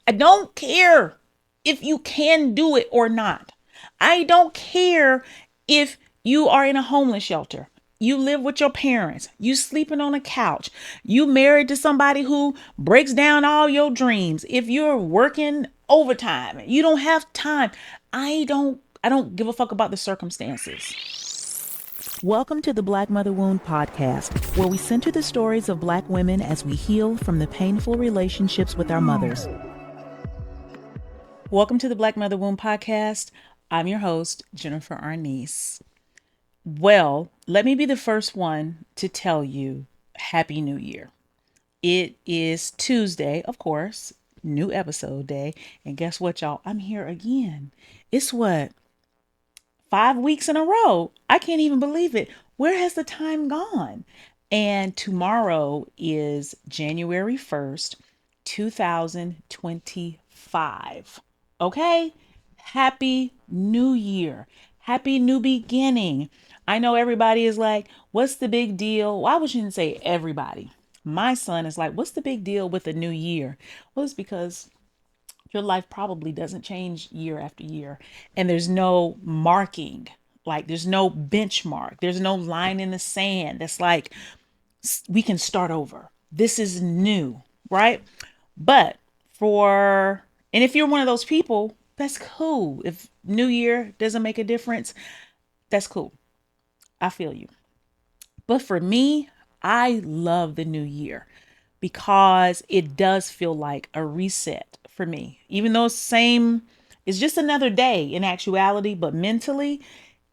I don't care if you can do it or not. I don't care if you are in a homeless shelter. You live with your parents. You sleeping on a couch. You married to somebody who breaks down all your dreams. If you're working overtime, you don't have time. I don't give a fuck about the circumstances. Welcome to the Black Mother Wound podcast, where we center the stories of Black women as we heal from the painful relationships with our mothers. Welcome to the Black Mother Wound podcast. I'm your host, Jennifer Arnice. Well, let me be the first one to tell you Happy New Year. It is Tuesday, of course, new episode day. And guess what, y'all? I'm here again. It's what, 5 weeks in a row? I can't even believe it. Where has the time gone? And tomorrow is January 1st, 2025. Okay? Happy New Year. Happy new beginning. I know everybody is like, what's the big deal? Well, I shouldn't say everybody. My son is like, what's the big deal with the new year? Well, it's because your life probably doesn't change year after year. And there's no marking, like there's no benchmark, there's no line in the sand that's like, we can start over. This is new, right? But and if you're one of those people, that's cool. If New Year doesn't make a difference, that's cool. I feel you. But for me, I love the new year because it does feel like a reset for me. Even though it's just another day in actuality, but mentally,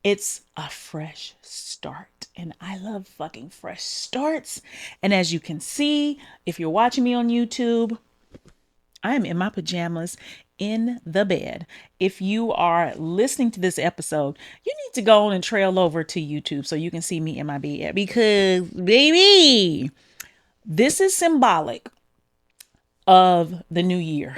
it's a fresh start. And I love fucking fresh starts. And as you can see, if you're watching me on YouTube, I am in my pajamas in the bed. If you are listening to this episode, you need to go on and trail over to YouTube so you can see me in my bed because, baby, this is symbolic of the new year.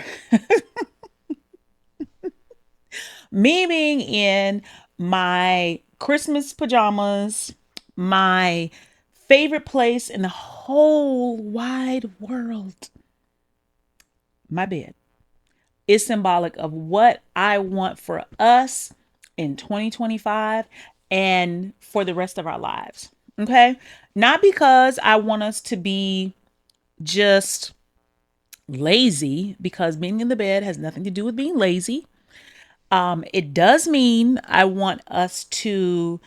Me being in my Christmas pajamas, my favorite place in the whole wide world, my bed, is symbolic of what I want for us in 2025 and for the rest of our lives. Okay. Not because I want us to be just lazy, because being in the bed has nothing to do with being lazy. It does mean I want us to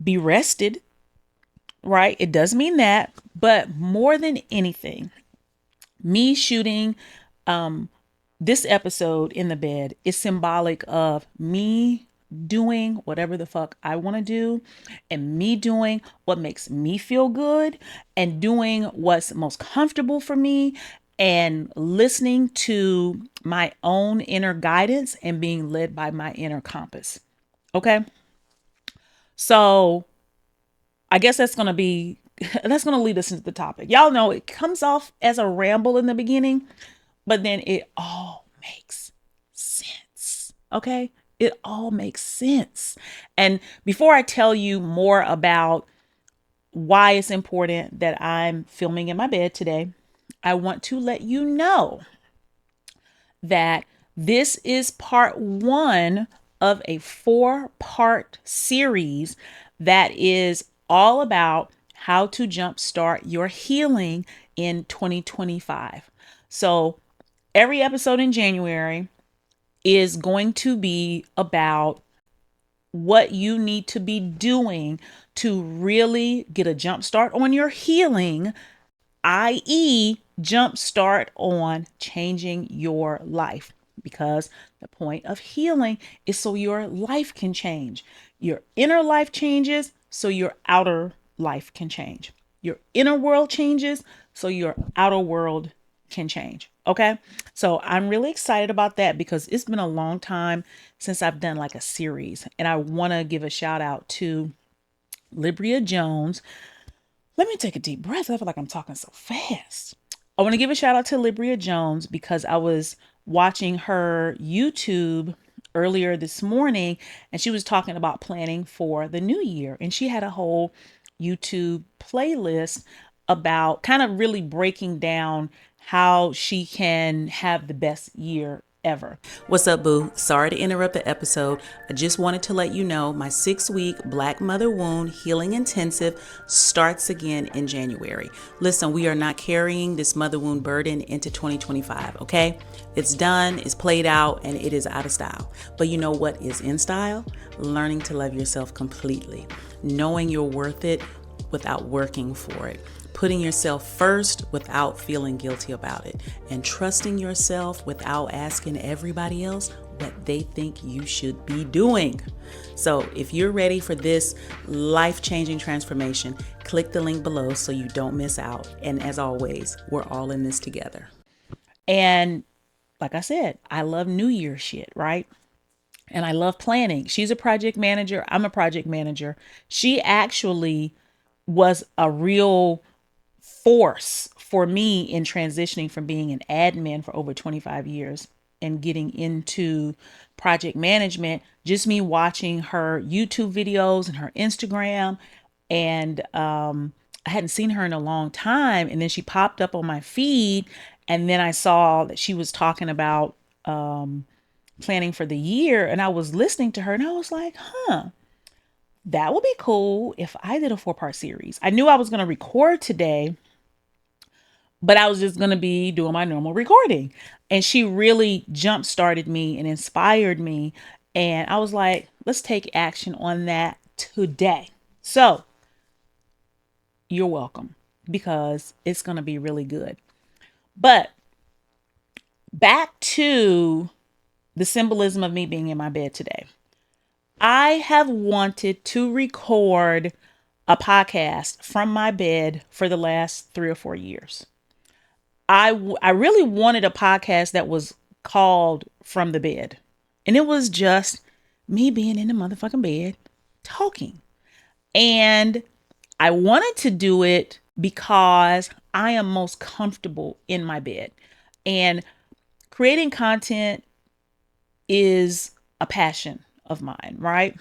be rested, right? It does mean that. But more than anything, me shooting this episode in the bed is symbolic of me doing whatever the fuck I want to do, and me doing what makes me feel good, and doing what's most comfortable for me, and listening to my own inner guidance and being led by my inner compass. Okay. So I guess that's going to lead us into the topic. Y'all know it comes off as a ramble in the beginning, but then it all makes sense. Okay. It all makes sense. And before I tell you more about why it's important that I'm filming in my bed today, I want to let you know that this is part one of a 4-part series that is all about how to jumpstart your healing in 2025. So every episode in January is going to be about what you need to be doing to really get a jump start on your healing, i.e., jump start on changing your life. Because the point of healing is so your life can change. Your inner life changes so your outer life can change. Your inner world changes so your outer world can change. Okay. So I'm really excited about that because it's been a long time since I've done like a series. And I want to give a shout out to Libria Jones. Let me take a deep breath. I feel like I'm talking so fast. I want to give a shout out to Libria Jones because I was watching her YouTube earlier this morning and she was talking about planning for the new year. And she had a whole YouTube playlist about kind of really breaking down how she can have the best year ever. What's up, boo? Sorry to interrupt the episode. I just wanted to let you know my 6-week Black Mother Wound Healing Intensive starts again in January. Listen, we are not carrying this mother wound burden into 2025, okay? It's done, it's played out, and it is out of style. But you know what is in style? Learning to love yourself completely, knowing you're worth it without working for it, putting yourself first without feeling guilty about it, and trusting yourself without asking everybody else what they think you should be doing. So if you're ready for this life-changing transformation, click the link below so you don't miss out. And as always, we're all in this together. And like I said, I love New Year shit, right? And I love planning. She's a project manager. I'm a project manager. She actually was a real force for me in transitioning from being an admin for over 25 years and getting into project management. Just me watching her YouTube videos and her Instagram. And I hadn't seen her in a long time. And then she popped up on my feed. And then I saw that she was talking about planning for the year. And I was listening to her and I was like, huh, that would be cool if I did a 4-part series. I knew I was going to record today, but I was just going to be doing my normal recording. And she really jump started me and inspired me. And I was like, let's take action on that today. So you're welcome, because it's going to be really good. But back to the symbolism of me being in my bed today. I have wanted to record a podcast from my bed for the last 3 or 4 years. I really wanted a podcast that was called From the Bed. And it was just me being in the motherfucking bed talking. And I wanted to do it because I am most comfortable in my bed. And creating content is a passion of mine, right?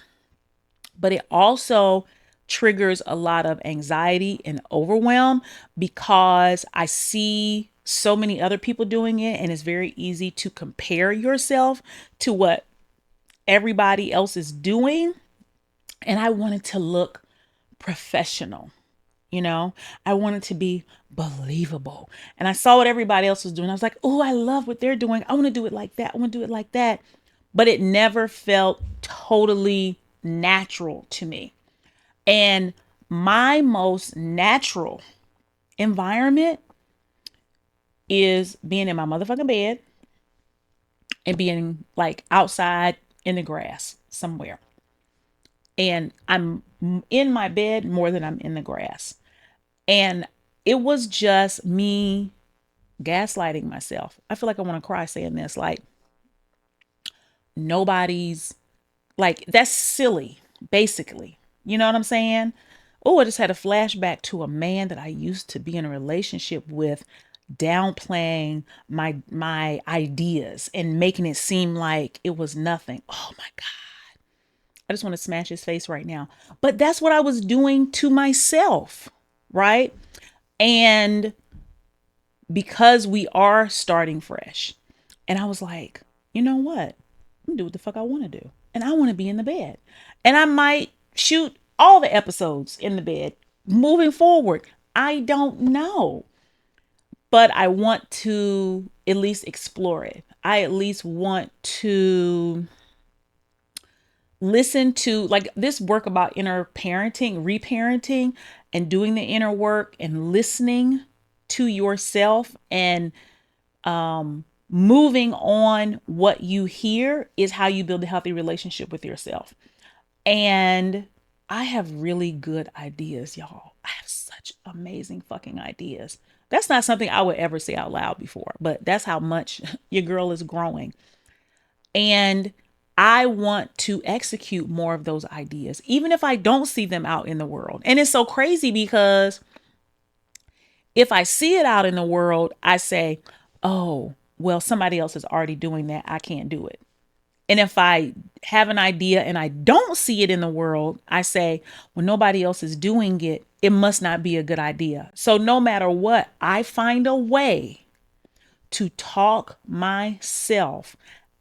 But it also triggers a lot of anxiety and overwhelm because I see so many other people doing it, and it's very easy to compare yourself to what everybody else is doing. And I wanted to look professional, you know, I wanted to be believable. And I saw what everybody else was doing. I was like, oh, I love what they're doing. I want to do it like that. I want to do it like that. But it never felt totally natural to me. And my most natural environment is being in my motherfucking bed and being like outside in the grass somewhere. And I'm in my bed more than I'm in the grass. And it was just me gaslighting myself. I feel like I want to cry saying this. Like, nobody's, like, that's silly, basically. You know what I'm saying? Oh, I just had a flashback to a man that I used to be in a relationship with, downplaying my ideas and making it seem like it was nothing. Oh my God. I just want to smash his face right now. But that's what I was doing to myself, right? And because we are starting fresh, and I was like, you know what? I'm gonna do what the fuck I want to do. And I want to be in the bed. And I might shoot all the episodes in the bed moving forward. I don't know. But I want to at least explore it. I at least want to listen to, like, this work about inner parenting, reparenting, and doing the inner work and listening to yourself and moving on what you hear is how you build a healthy relationship with yourself. And I have really good ideas, y'all. I have such amazing fucking ideas. That's not something I would ever say out loud before, but that's how much your girl is growing. And I want to execute more of those ideas, even if I don't see them out in the world. And it's so crazy because if I see it out in the world, I say, oh, well, somebody else is already doing that. I can't do it. And if I have an idea and I don't see it in the world, I say, when nobody else is doing it, it must not be a good idea. So no matter what, I find a way to talk myself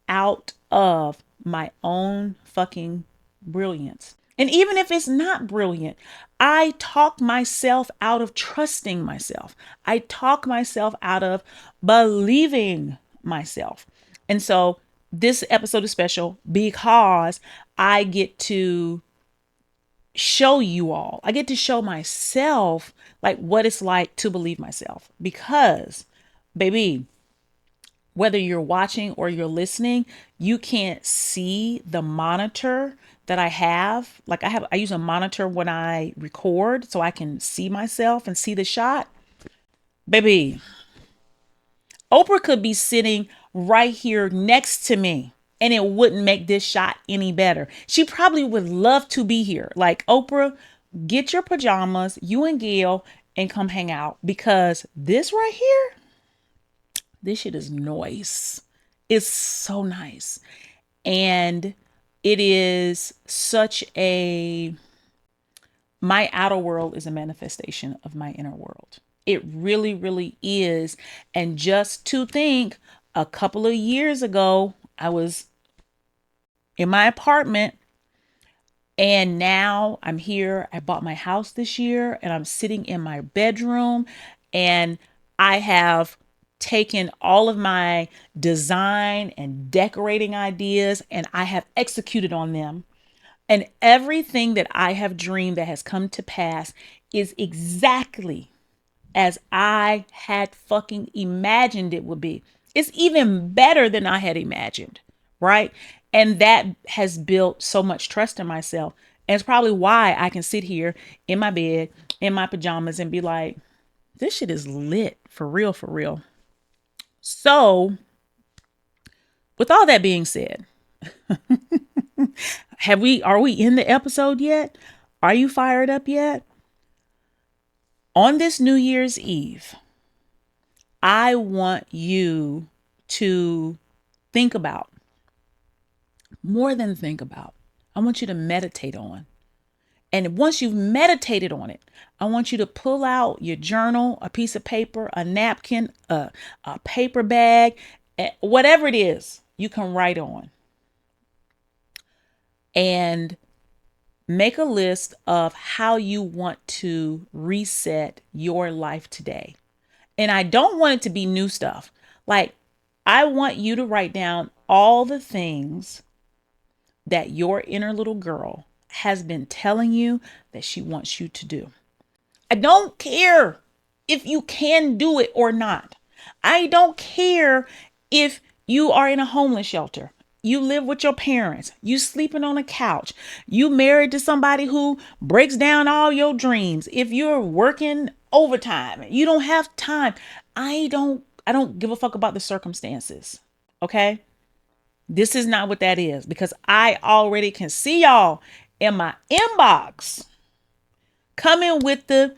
out of my own fucking brilliance. And even if it's not brilliant, I talk myself out of trusting myself. I talk myself out of believing myself. And so this episode is special because I get to show you all, I get to show myself like what it's like to believe myself. Because, baby, whether you're watching or you're listening, you can't see the monitor that I have. Like I use a monitor when I record so I can see myself and see the shot. Baby, Oprah could be sitting right here next to me and it wouldn't make this shot any better. She probably would love to be here. Like, Oprah, get your pajamas, you and Gail, and come hang out because this right here, this shit is noise. It's so nice. And it is such a, my outer world is a manifestation of my inner world. It really, really is. And just to think, a couple of years ago, I was in my apartment and now I'm here. I bought my house this year and I'm sitting in my bedroom and I have taken all of my design and decorating ideas and I have executed on them. And everything that I have dreamed that has come to pass is exactly as I had fucking imagined it would be. It's even better than I had imagined, right? And that has built so much trust in myself. And it's probably why I can sit here in my bed, in my pajamas, and be like, this shit is lit for real, for real. So, with all that being said, are we in the episode yet? Are you fired up yet? On this New Year's Eve, I want you to think about, more than think about, I want you to meditate on. And once you've meditated on it, I want you to pull out your journal, a piece of paper, a napkin, a paper bag, whatever it is you can write on. And make a list of how you want to reset your life today. And I don't want it to be new stuff. Like, I want you to write down all the things that your inner little girl has been telling you that she wants you to do. I don't care if you can do it or not. I don't care if you are in a homeless shelter. You live with your parents. You sleeping on a couch. You married to somebody who breaks down all your dreams. If you're working overtime, you don't have time. I don't give a fuck about the circumstances. Okay? This is not what that is because I already can see y'all in my inbox coming with the,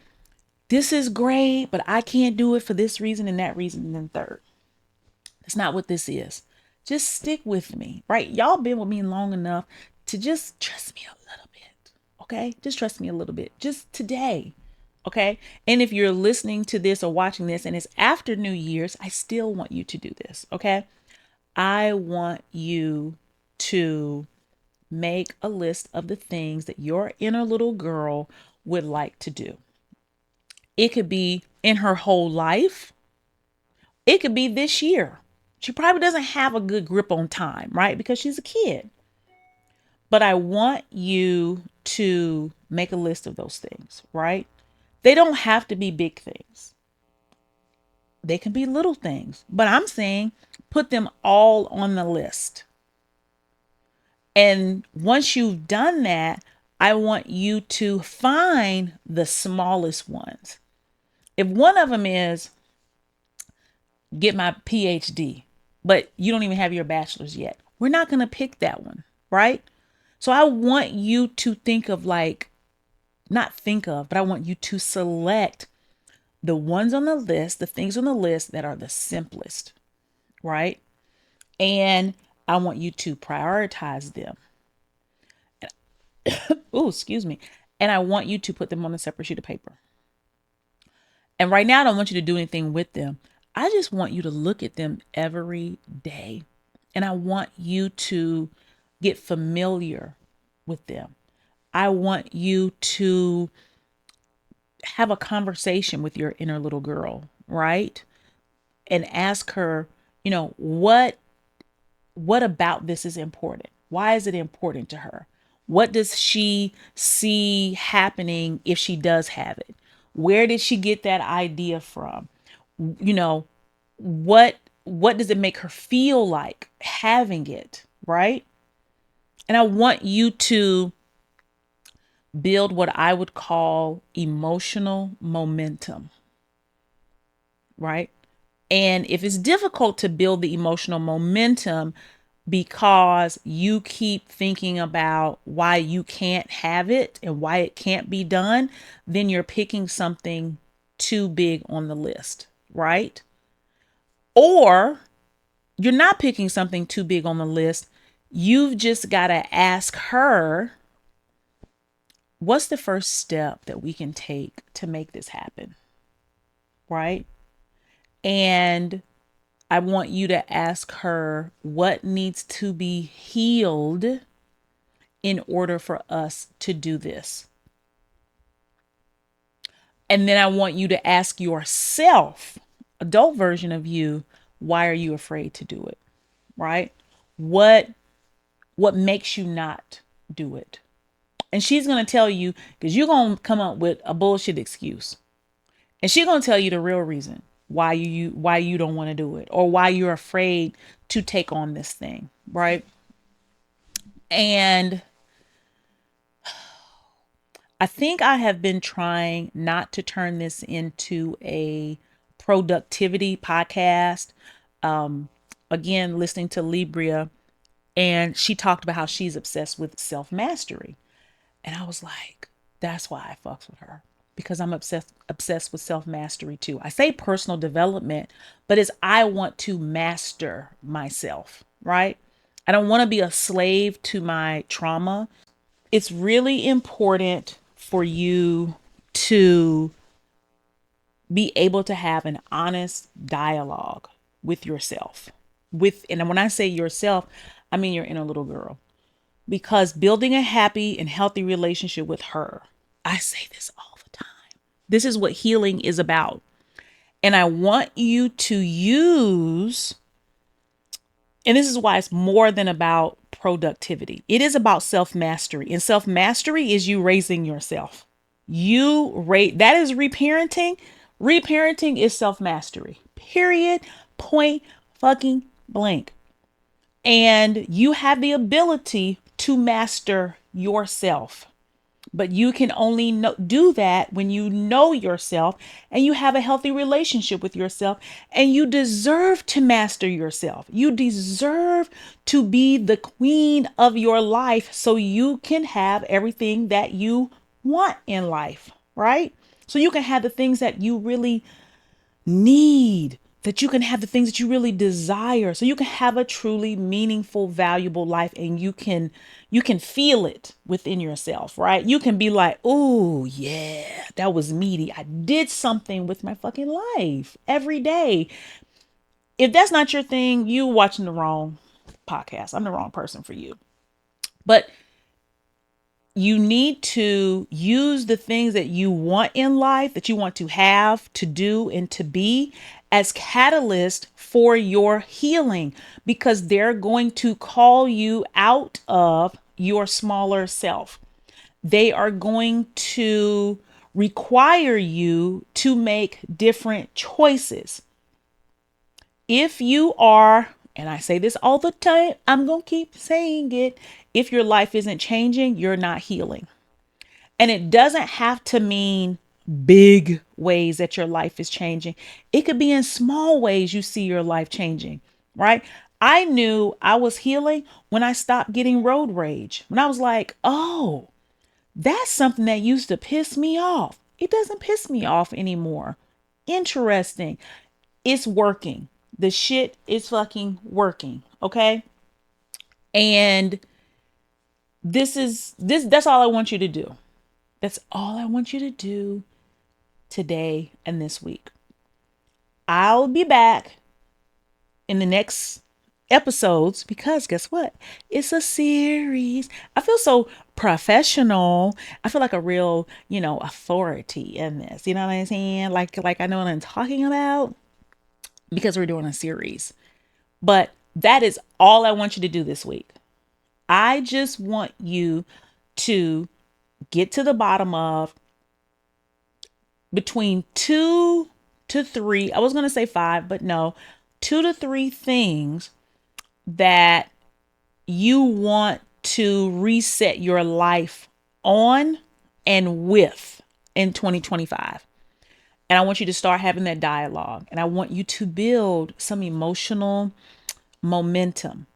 this is great, but I can't do it for this reason and that reason and then third. That's not what this is. Just stick with me, right? Y'all been with me long enough to just trust me a little bit, okay? Just trust me a little bit, just today, okay? And if you're listening to this or watching this and it's after New Year's, I still want you to do this, okay? I want you to make a list of the things that your inner little girl would like to do. It could be in her whole life. It could be this year. She probably doesn't have a good grip on time, right? Because she's a kid. But I want you to make a list of those things, right? They don't have to be big things. They can be little things. But I'm saying put them all on the list. And once you've done that, I want you to find the smallest ones. If one of them is get my PhD, but you don't even have your bachelor's yet, we're not going to pick that one, right? So I want you to think of like, not think of, but I want you to select the ones on the list, the things on the list that are the simplest, right? And I want you to prioritize them. Oh, excuse me. And I want you to put them on a separate sheet of paper. And right now, I don't want you to do anything with them. I just want you to look at them every day. And I want you to get familiar with them. I want you to have a conversation with your inner little girl, right? And ask her, what about this is important? Why is it important to her? What does she see happening if she does have it? Where did she get that idea from? You know, what what does it make her feel like having it, right? And I want you to build what I would call emotional momentum, right? And if it's difficult to build the emotional momentum because you keep thinking about why you can't have it and why it can't be done, then you're picking something too big on the list, right? Or you're not picking something too big on the list. You've just got to ask her, what's the first step that we can take to make this happen? Right? And I want you to ask her what needs to be healed in order for us to do this. And then I want you to ask yourself, adult version of you, why are you afraid to do it? Right? What what makes you not do it? And she's going to tell you, because you're going to come up with a bullshit excuse. And she's going to tell you the real reason why you don't want to do it, or why you're afraid to take on this thing, right? And I think I have been trying not to turn this into a productivity podcast. Um, Again, listening to Libria, and she talked about how she's obsessed with self mastery. And I was like, that's why I fucks with her, because I'm obsessed with self mastery too. I say personal development, but it's I want to master myself, right? I don't want to be a slave to my trauma. It's really important for you to be able to have an honest dialogue with yourself. And when I say yourself, I mean your inner little girl. Because building a happy and healthy relationship with her, I say this all the time. This is what healing is about. And I want you to use, and this is why it's more than about productivity. It is about self mastery. And self mastery is you raising yourself. That is reparenting. Reparenting is self mastery. Period. Point fucking blank. And you have the ability to master yourself. But you can only do that when you know yourself and you have a healthy relationship with yourself, and you deserve to master yourself. You deserve to be the queen of your life so you can have everything that you want in life, right? So you can have the things that you really need, that you can have the things that you really desire, so you can have a truly meaningful, valuable life, and you can feel it within yourself, right? You can be like, oh yeah, that was meaty. I did something with my fucking life every day. If that's not your thing, you watching the wrong podcast. I'm the wrong person for you. But you need to use the things that you want in life, that you want to have, to do, and to be, as catalyst for your healing, because they're going to call you out of your smaller self. They are going to require you to make different choices. If you are, and I say this all the time, I'm going to keep saying it, if your life isn't changing, you're not healing. And it doesn't have to mean big ways that your life is changing. It could be in small ways you see your life changing, right? I knew I was healing when I stopped getting road rage. When I was like, oh, that's something that used to piss me off. It doesn't piss me off anymore. Interesting. It's working. The shit is fucking working. Okay. And that's all I want you to do. That's all I want you to do today and this week. I'll be back in the next episodes because guess what? It's a series. I feel so professional. I feel like a real, authority in this. You know what I'm saying? Like I know what I'm talking about because we're doing a series. But that is all I want you to do this week. I just want you to get to the bottom of between 2 to 3. I was going to say 5, but no, 2 to 3 things that you want to reset your life on and with in 2025. And I want you to start having that dialogue. And I want you to build some emotional momentum.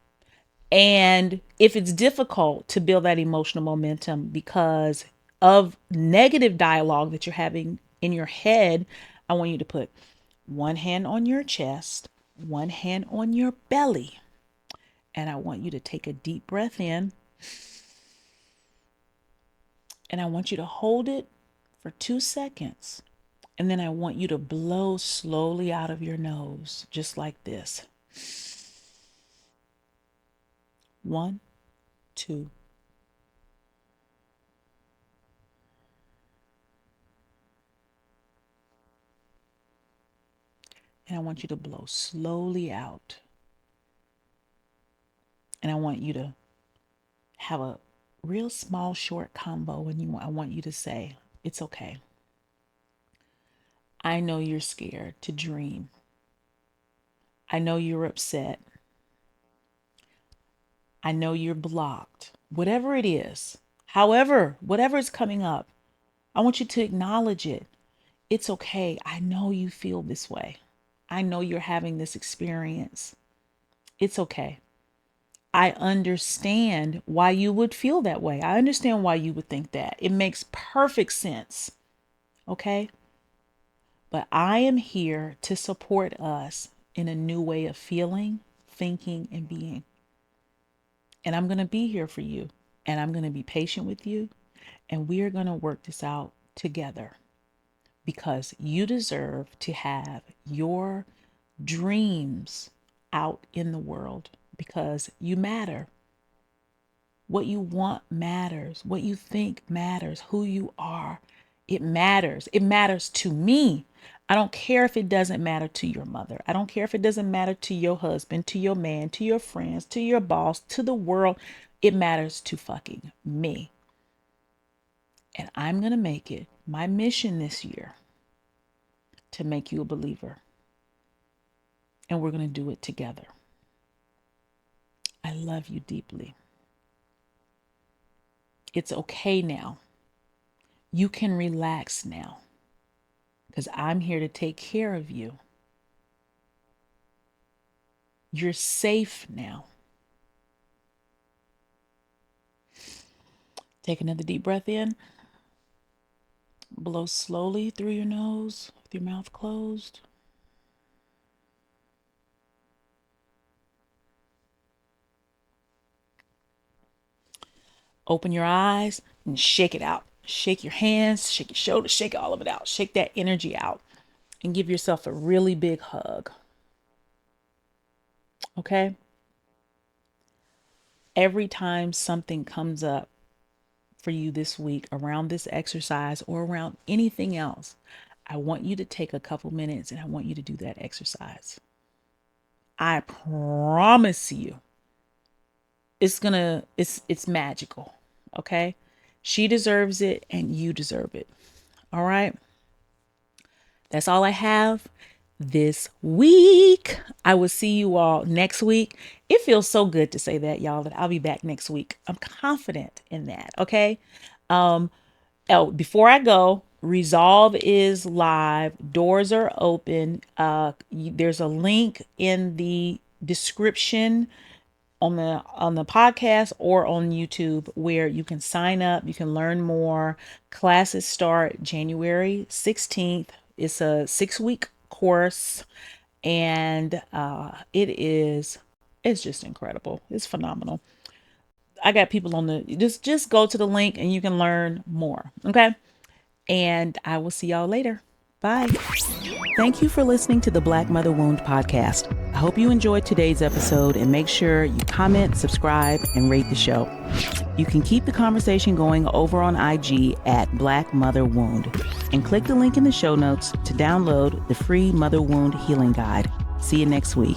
And if it's difficult to build that emotional momentum because of negative dialogue that you're having in your head, I want you to put one hand on your chest, one hand on your belly. And I want you to take a deep breath in. And I want you to hold it for 2 seconds. And then I want you to blow slowly out of your nose, just like this. One, two. And I want you to blow slowly out. And I want you to have a real small, short combo. And I want you to say, it's okay. I know you're scared to dream. I know you're upset. I know you're blocked. Whatever it is, however, whatever is coming up, I want you to acknowledge it. It's okay. I know you feel this way. I know you're having this experience. It's okay. I understand why you would feel that way. I understand why you would think that. It makes perfect sense. Okay. But I am here to support us in a new way of feeling, thinking, and being. And I'm going to be here for you. And I'm going to be patient with you. And we are going to work this out together because you deserve to have your dreams out in the world because you matter. What you want matters. What you think matters. Who you are, it matters. It matters to me. I don't care if it doesn't matter to your mother. I don't care if it doesn't matter to your husband, to your man, to your friends, to your boss, to the world. It matters to fucking me. And I'm going to make it my mission this year to make you a believer. And we're going to do it together. I love you deeply. It's okay now. You can relax now because I'm here to take care of you. You're safe now. Take another deep breath in. Blow slowly through your nose with your mouth closed. Open your eyes and shake it out. Shake your hands, shake your shoulders, shake all of it out. Shake that energy out and give yourself a really big hug. Okay? Every time something comes up for you this week around this exercise or around anything else, I want you to take a couple minutes and I want you to do that exercise. I promise you, it's magical. Okay? She deserves it and you deserve it. All right? That's all I have this week. I will see you all next week. It feels so good to say that, y'all, that I'll be back next week. I'm confident in that. Okay. Oh, before I go, Resolve is live. Doors are open. There's a link in the description on the podcast or on YouTube where you can sign up, you can learn more. Classes start January 16th. It's a 6-week course and it's just incredible. It's phenomenal. I got people on the just go to the link and you can learn more. Okay? And I will see y'all later. Bye. Thank you for listening to the Black Mother Wound podcast. I hope you enjoyed today's episode and make sure you comment, subscribe, and rate the show. You can keep the conversation going over on IG at Black Mother Wound and click the link in the show notes to download the free Mother Wound Healing Guide. See you next week.